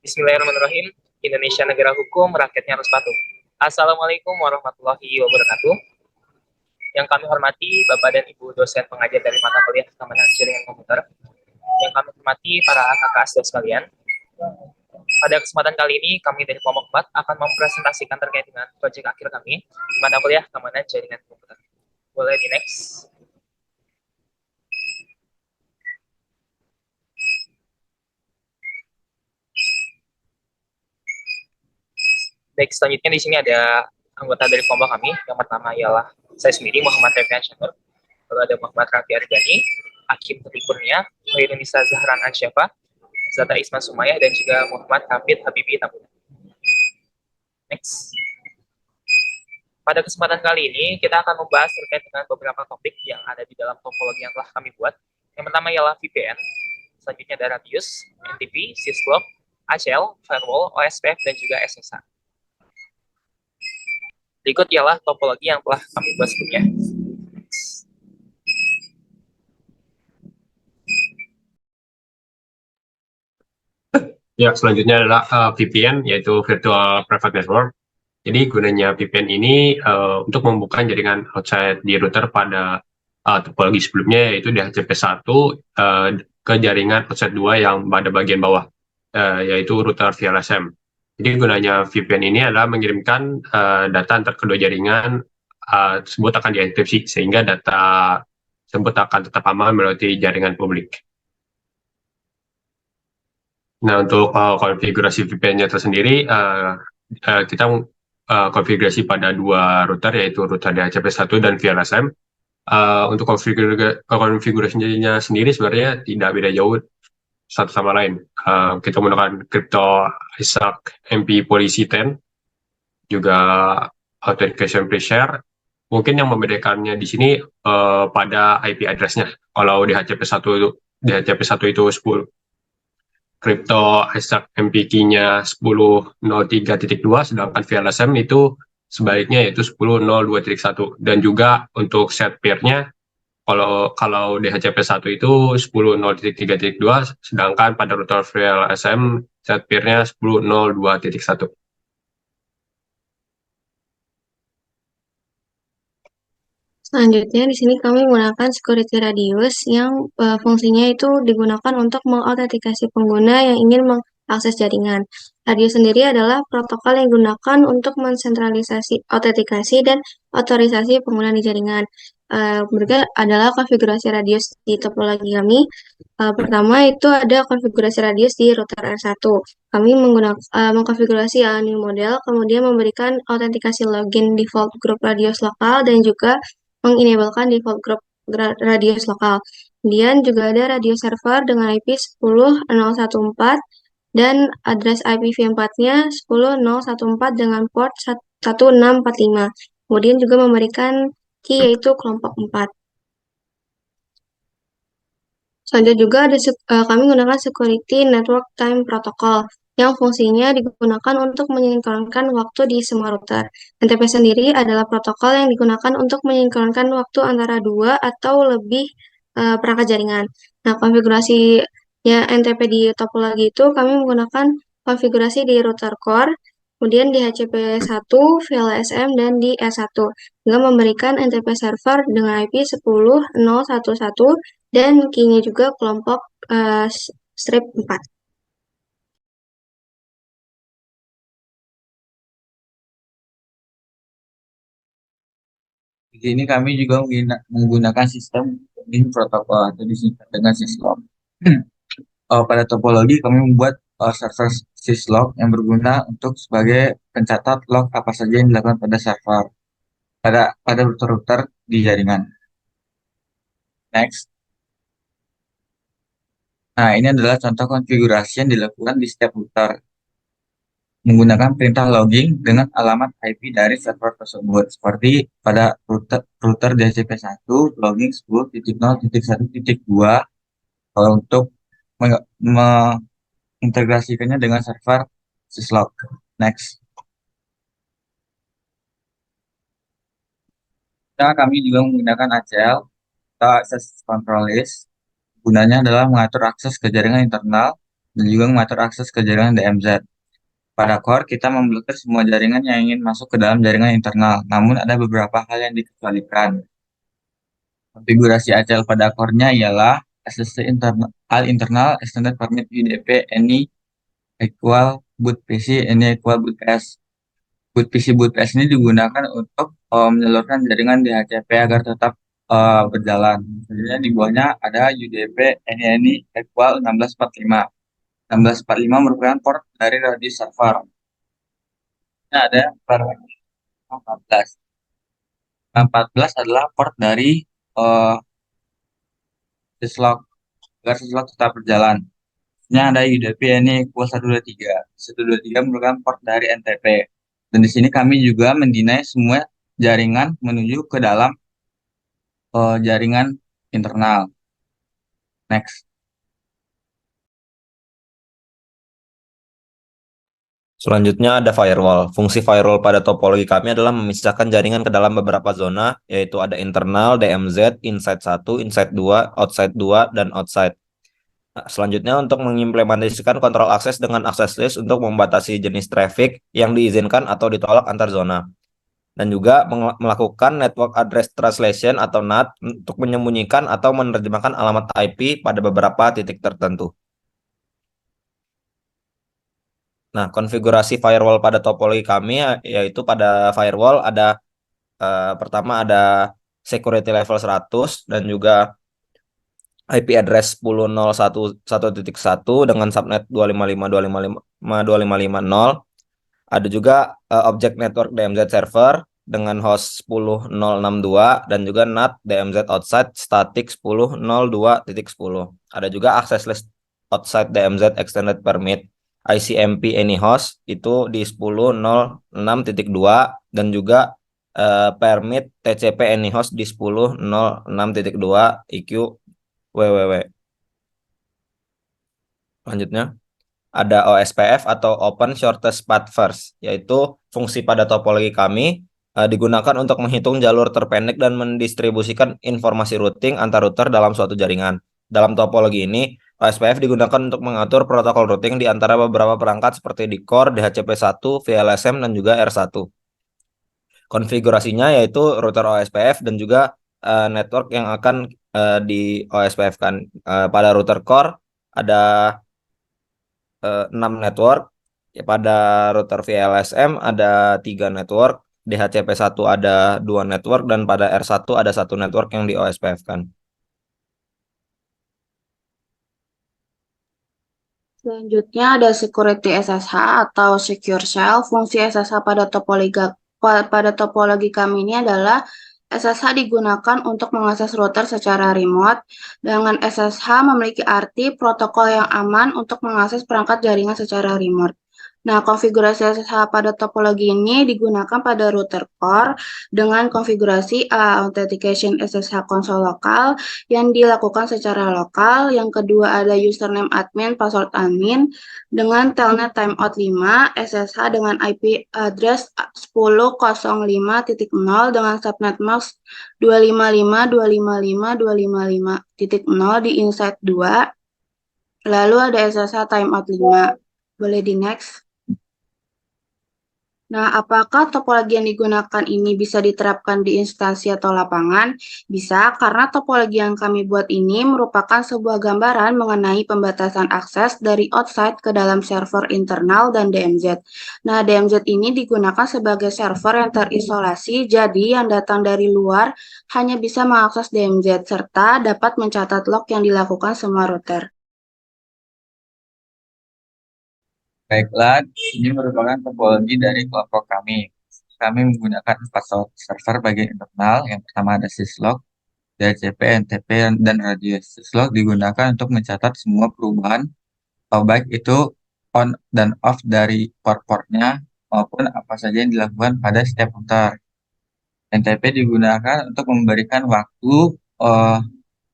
Bismillahirrahmanirrahim. Indonesia negara hukum, rakyatnya harus patuh. Assalamualaikum warahmatullahi wabarakatuh. Yang kami hormati Bapak dan Ibu dosen pengajar dari mata kuliah Keamanan Jaringan Komputer. Yang kami hormati para kakak asdod sekalian. Pada kesempatan kali ini, kami dari kelompok 4 akan mempresentasikan terkait dengan proyek akhir kami di mata kuliah Keamanan Jaringan Komputer. Boleh di next. Baik, selanjutnya di sini ada anggota dari kelompok kami. Yang pertama ialah saya sendiri, Muhammad Refian Syanur. Lalu ada Muhammad Rafi Argani, Hakim Kurnia, Khairunisa Zahran Ansyafa, Zata Isma Sumayah, dan juga Muhammad Hafid Habibi Tamuda. Next. Pada kesempatan kali ini, kita akan membahas terkait dengan beberapa topik yang ada di dalam topologi yang telah kami buat. Yang pertama ialah VPN, selanjutnya ada Radius, NTP, Syslog, ACL, Firewall, OSPF, dan juga SSH. Berikut ialah topologi yang telah kami buat sebelumnya. Ya, selanjutnya adalah VPN, yaitu Virtual Private Network. Jadi gunanya VPN ini untuk membuka jaringan outside di router pada topologi sebelumnya, yaitu DHCP1 ke jaringan outside 2 yang pada bagian bawah, yaitu router VLSM. Jadi gunanya VPN ini adalah mengirimkan data antar kedua jaringan tersebut akan dienkripsi, sehingga data tersebut akan tetap aman melalui jaringan publik. Nah, untuk konfigurasi VPN-nya tersendiri, kita konfigurasi pada dua router, yaitu router DHCP1 dan VLSM. Untuk konfigurasinya sendiri sebenarnya tidak beda jauh satu sama lain. Kita menggunakan Crypto Isaac MP Policy 10, juga Authentication Pre-Share. Mungkin yang membedakannya di sini pada IP address-nya. Kalau DHCP1 itu 10. Crypto Isaac MPK-nya 10.03.2, sedangkan VLSM itu sebaliknya yaitu 10.02.1. Dan juga untuk set pair-nya, kalau DHCP1 itu 10.03.2, sedangkan pada router VLSM set pair-nya 10.02.1. Selanjutnya, di sini kami menggunakan security radius yang fungsinya itu digunakan untuk mengautentikasi pengguna yang ingin mengakses jaringan. Radius sendiri adalah protokol yang digunakan untuk mensentralisasi autentikasi dan otorisasi pengguna di jaringan. Berikut adalah konfigurasi radius di topologi kami. Pertama itu ada konfigurasi radius di router R1. Kami mengkonfigurasi new model, kemudian memberikan autentikasi login default group radius lokal dan juga mengenablekan default group radius lokal. Kemudian juga ada radius server dengan IP 10.014 dan address IPv4-nya 10.014 dengan port 1645. Kemudian juga memberikan key yaitu kelompok 4. Selanjutnya juga ada kami menggunakan Security Network Time Protocol yang fungsinya digunakan untuk menyinkronkan waktu di semua router. NTP sendiri adalah protokol yang digunakan untuk menyinkronkan waktu antara dua atau lebih perangkat jaringan. Nah, konfigurasi ya NTP di topologi itu kami menggunakan konfigurasi di router core, kemudian di HCP1, VLSM, dan di S1, dengan memberikan NTP server dengan IP 10.011 dan key-nya juga kelompok strip 4. Di sini kami juga menggunakan sistem link protokol atau disingkat dengan syslog. Pada topologi kami membuat server syslog yang berguna untuk sebagai pencatat log apa saja yang dilakukan pada server pada router-router di jaringan. Next. Nah, ini adalah contoh konfigurasi yang dilakukan di setiap router menggunakan perintah logging dengan alamat IP dari server tersebut. Seperti pada router DHCP1 logging 10.0.1.2 untuk mengintegrasikannya dengan server syslog. Next. Nah, kami juga menggunakan ACL atau Access Control List. Gunanya adalah mengatur akses ke jaringan internal dan juga mengatur akses ke jaringan DMZ. Pada core, kita memblokir semua jaringan yang ingin masuk ke dalam jaringan internal, namun ada beberapa hal yang dikecualikan. Konfigurasi ACL pada core-nya ialah SSD internal, internal extended permit UDP any equal boot PC any equal boot PS. Boot PC boot PS ini digunakan untuk menyalurkan jaringan DHCP agar tetap berjalan. Selanjutnya di bawahnya ada UDP any equal 1645. 1645 merupakan port dari radio server. Nah, ada parameter 14. 14 adalah port dari syslog agar syslog tetap berjalan. Ini ada UDP ini equal 123. 123 merupakan port dari NTP. Dan di sini kami juga mendinai semua jaringan menuju ke dalam jaringan internal. Next. Selanjutnya ada firewall. Fungsi firewall pada topologi kami adalah memisahkan jaringan ke dalam beberapa zona, yaitu ada internal, DMZ, inside 1, inside 2, outside 2, dan outside. Nah, selanjutnya untuk mengimplementasikan kontrol akses dengan access list untuk membatasi jenis traffic yang diizinkan atau ditolak antar zona. Dan juga melakukan network address translation atau NAT untuk menyembunyikan atau menerjemahkan alamat IP pada beberapa titik tertentu. Nah, konfigurasi firewall pada topologi kami yaitu pada firewall ada pertama ada security level 100 dan juga IP address 10.01.1.1 dengan subnet 255.255.255.0. Ada juga object network DMZ server dengan host 10.062 dan juga NAT DMZ outside static 10.02.10. Ada juga access list outside DMZ extended permit ICMP any host itu di 10.06.2 dan juga permit TCP any host di 10.06.2 IQ www. Selanjutnya ada OSPF atau Open Shortest Path First, yaitu fungsi pada topologi kami digunakan untuk menghitung jalur terpendek dan mendistribusikan informasi routing antar router dalam suatu jaringan. Dalam topologi ini, OSPF digunakan untuk mengatur protokol routing di antara beberapa perangkat seperti di core, DHCP1, VLSM, dan juga R1. Konfigurasinya yaitu router OSPF dan juga network yang akan di OSPF-kan. Pada router core ada 6 network. Pada router VLSM ada 3 network, DHCP1 ada 2 network, dan pada R1 ada 1 network yang di OSPF-kan. Selanjutnya ada security SSH atau secure shell. Fungsi SSH pada topologi kami ini adalah SSH digunakan untuk mengakses router secara remote. Dengan SSH memiliki arti protokol yang aman untuk mengakses perangkat jaringan secara remote. Nah, konfigurasi SSH pada topologi ini digunakan pada router core dengan konfigurasi authentication SSH konsol lokal yang dilakukan secara lokal. Yang kedua ada username admin, password admin dengan telnet timeout 5, SSH dengan IP address 10.05.0 dengan subnet mask 255.255.255.0 di inside 2. Lalu ada SSH timeout 5. Boleh di next. Nah, apakah topologi yang digunakan ini bisa diterapkan di instansi atau lapangan? Bisa, karena topologi yang kami buat ini merupakan sebuah gambaran mengenai pembatasan akses dari outside ke dalam server internal dan DMZ. Nah, DMZ ini digunakan sebagai server yang terisolasi, jadi yang datang dari luar hanya bisa mengakses DMZ, serta dapat mencatat log yang dilakukan semua router. Baiklah, ini merupakan topologi dari kelompok kami. Kami menggunakan 4 server bagian internal. Yang pertama ada syslog, DHCP, NTP, dan radio. Syslog digunakan untuk mencatat semua perubahan, baik itu on dan off dari port-portnya, maupun apa saja yang dilakukan pada setiap router. NTP digunakan untuk memberikan waktu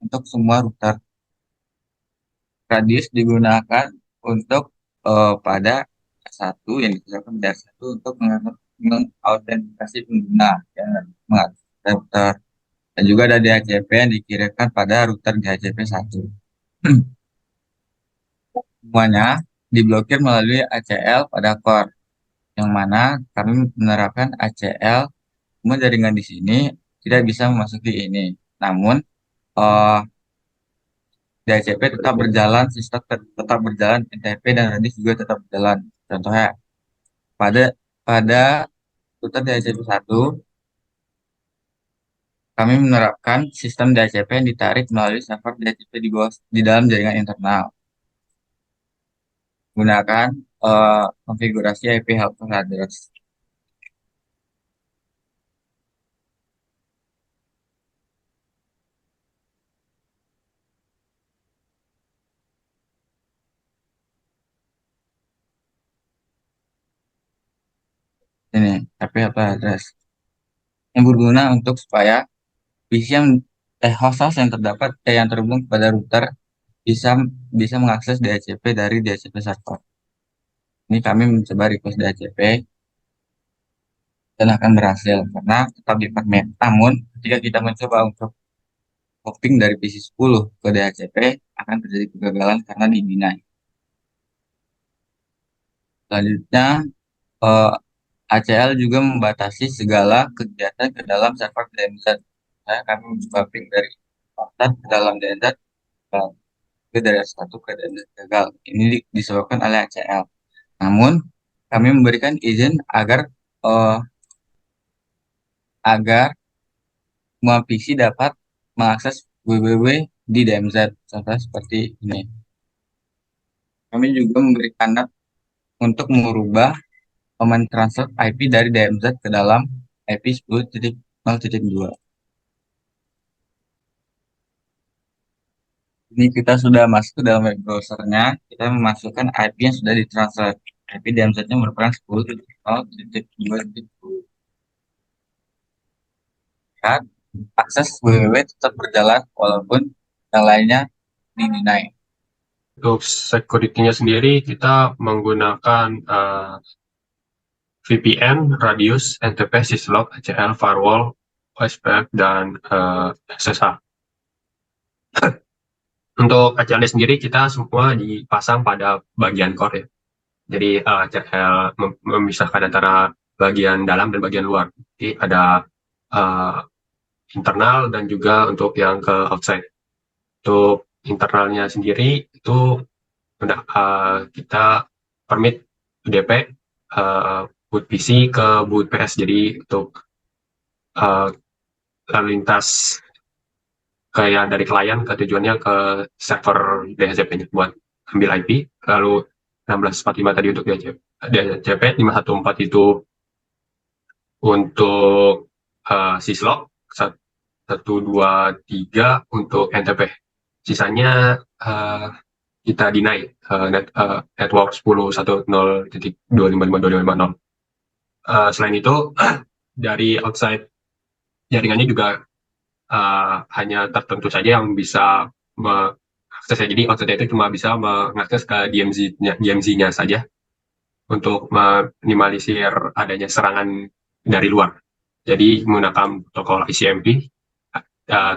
untuk semua router. Radius digunakan untuk pada R1 yang digunakan pada R1 untuk mengautentikasi pengguna yang mengakses router. Dan juga ada DHCP yang dikirimkan pada router DHCP1. semuanya diblokir melalui ACL pada core, yang mana kami menerapkan ACL. Semua jaringan di sini tidak bisa memasuki ini. Namun eh, DHCP tetap berjalan, sistem tetap berjalan, NTP dan Redis juga tetap berjalan. Contohnya pada pada router DHCP 1 kami menerapkan sistem DHCP yang ditarik melalui server DHCP di dalam jaringan internal. Gunakan konfigurasi IP helper address. Ini IP helper address yang berguna untuk supaya PC yang host yang terdapat yang terhubung pada router bisa bisa mengakses DHCP dari DHCP server. Ini kami mencoba request DHCP dan akan berhasil karena tetap di permit. Namun ketika kita mencoba untuk hopping dari PC 10 ke DHCP akan terjadi kegagalan karena di-deny. Selanjutnya eh, ACL juga membatasi segala kegiatan ke dalam server DMZ. Kami mencoba ping dari outlet ke dalam DMZ, ke dari satu ke DMZ gagal. Ini disebabkan oleh ACL. Namun kami memberikan izin eh, agar semua PC dapat mengakses www di DMZ. Contoh seperti ini. Kami juga memberi kanal untuk merubah command transfer IP dari DMZ ke dalam IP 10.0.2. Ini kita sudah masuk ke dalam web browsernya, kita memasukkan IP yang sudah ditransfer. IP DMZ-nya merupakan 10.0.2.2. Dan akses www tetap berjalan walaupun yang lainnya di-deny. Untuk security-nya sendiri, kita menggunakan VPN, Radius, NTP, Syslog, ACL, Firewall, OSPF, dan SSH. Untuk ACL sendiri, kita semua dipasang pada bagian core ya. Jadi ACL memisahkan antara bagian dalam dan bagian luar. Jadi ada internal dan juga untuk yang ke outside. Untuk internalnya sendiri itu udah kita permit UDP boot PC ke boot PS. Jadi untuk lalu lintas kayak dari klien ke tujuannya ke server DHCP-nya buat ambil IP. Lalu 1645 tadi untuk DHCP, 514 itu untuk syslog, 123 untuk NTP. Sisanya kita deny network 10.1.0.255.250. Selain itu, dari outside jaringannya juga hanya tertentu saja yang bisa mengakses. Jadi outside itu cuma bisa mengakses ke DMZ-nya saja untuk meminimalisir adanya serangan dari luar. Jadi menggunakan protokol ICMP,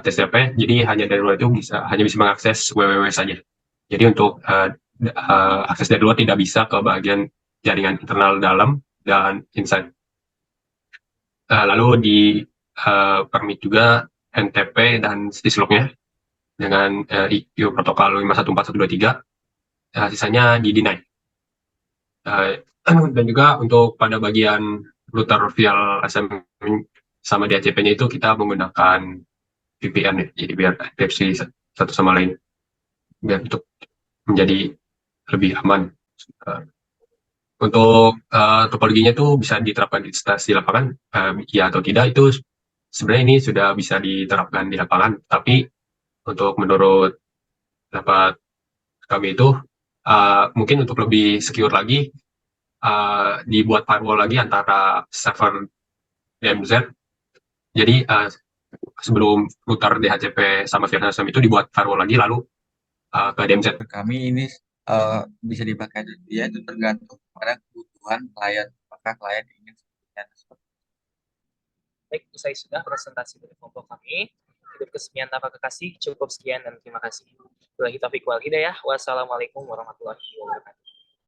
TCP, jadi hanya dari luar itu hanya bisa mengakses www saja. Jadi untuk akses dari luar tidak bisa ke bagian jaringan internal dalam dan inside. Lalu di permit juga NTP dan syslog-nya dengan IQ protokol 514.123, sisanya di-deny. Dan juga untuk pada bagian router via SM sama DHCP-nya itu kita menggunakan VPN ya, jadi biar enkripsi satu sama lain, biar untuk menjadi lebih aman. Untuk topologinya itu bisa diterapkan di stasi lapangan, ya atau tidak itu sebenarnya ini sudah bisa diterapkan di lapangan, tapi untuk menurut pendapat kami itu mungkin untuk lebih secure lagi dibuat firewall lagi antara server DMZ. Jadi sebelum router DHCP sama VNSM itu dibuat firewall lagi lalu ke DMZ. Kami ini bisa dipakai ya, itu tergantung pada kebutuhan klien. Apakah klien ingin seperti Baik, usai sudah presentasi dari kelompok kami, berkesenian tanpa kekasih. Cukup sekian dan terima kasih. Wabillahi taufiq wal hidayah. Wassalamualaikum warahmatullahi wabarakatuh.